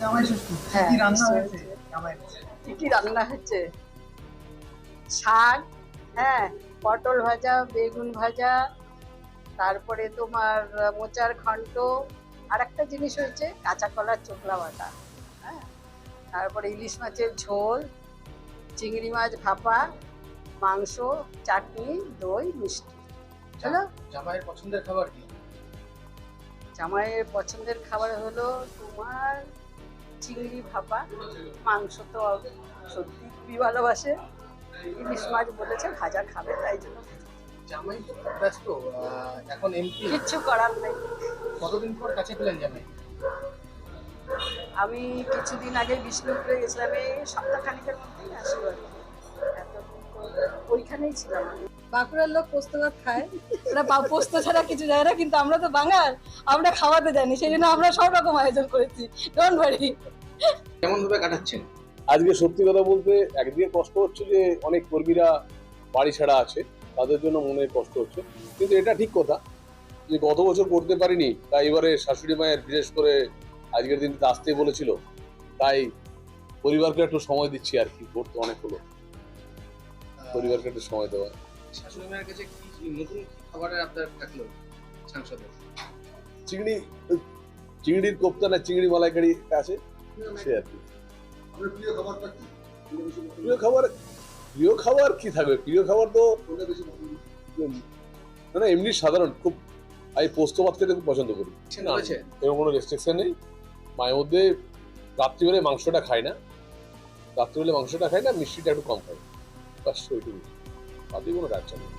জামাই ষষ্ঠী কি হ্যাঁ কি রান্না নিশ্চয়ই হয়েছে হচ্ছে। জামাই? কি কি রান্না হচ্ছে? শাক, হ্যাঁ, পটল ভাজা, বেগুন ভাজা, তারপরে তোমার মোচার ঘন্ট, আর একটা জিনিস হয়েছে কাঁচা কলার চোখলা বাটা, হ্যাঁ, তারপরে ইলিশ মাছের ঝোল, চিংড়ি মাছ ভাপা, মাংস, চাটনি, দই, মিষ্টি। হলো। জামাইয়ের পছন্দের খাবার কি? জামাইয়ের পছন্দের খাবার হলো তোমার চিংড়ি ভাপা, মাংস তো সত্যি খুবই ভালোবাসে, ইলিশ মাছ বলেছে ভাজা খাবে তাই জন্য জামাই তো খুব ব্যস্ত, এখন এমপি। কিচ্ছু করার নেই। কতদিন পর কাছে পেলেন জামাই? আমি কিছুদিন আগে বিষ্ণুপুরে গেছিলাম, এই সপ্তাহখানিকের মধ্যেই আসবো আর কি। এতদিন তো ওইখানেই ছিলাম আমি। বাঁকুড়ার লোক পোস্ত ভাত খায়, ওরা পোস্ত ছাড়া কিছু যায় না, কিন্তু আমরা তো বাঙাল, আমরা খাওয়াতে জানি, সেই জন্য আমরা সব রকম আয়োজন করেছি, ডোন্ট ওয়ারি। কেমন ভাবে কাটাচ্ছেন? আজকে সত্যি কথা বলতে একদিকে কষ্ট হচ্ছে যে অনেক কর্মীরা বাড়ি ছাড়া আছে, তাদের জন্য মনে কষ্ট হচ্ছে, কিন্তু এটা ঠিক কথা যে গত বছর করতে পারিনি, তাই এবারে শাশুড়ি মায়ের বিশেষ করে আজকের দিনটা আসতে বলেছিল, তাই পরিবারকে একটু সময় দিচ্ছি আর কি, করতে অনেক হলো, পরিবারকে একটু সময় দেওয়া। শাশুড়ি মায়ের কাছে কি নতুন কি খাবারের আপনার থাকলো সাংসদের? চিংড়ি, চিংড়ির কোপ্তা না চিংড়ি মালাইকারি আছে, সে আর কি। আপনার প্রিয় খাবারটা কি? প্রিয় খাবার, প্রিয় খাবার কি থাকবে, প্রিয় খাবার তো কোনটা বেশি পছন্দ? না এমনি সাধারণ খুব, আমি পোস্ত ভাত খেতে খুব পছন্দ করি। না, বলেছে এরকম কোনো রেস্ট্রিকশন নেই। মায়ের মধ্যে রাত্রিবেলায় মাংসটা খাই না, রাত্রিবেলা মাংসটা খাই না, মিষ্টিটা একটু কম খাই, বাস ওইটুকু, তাতে কোনো ডাক্তার নেই।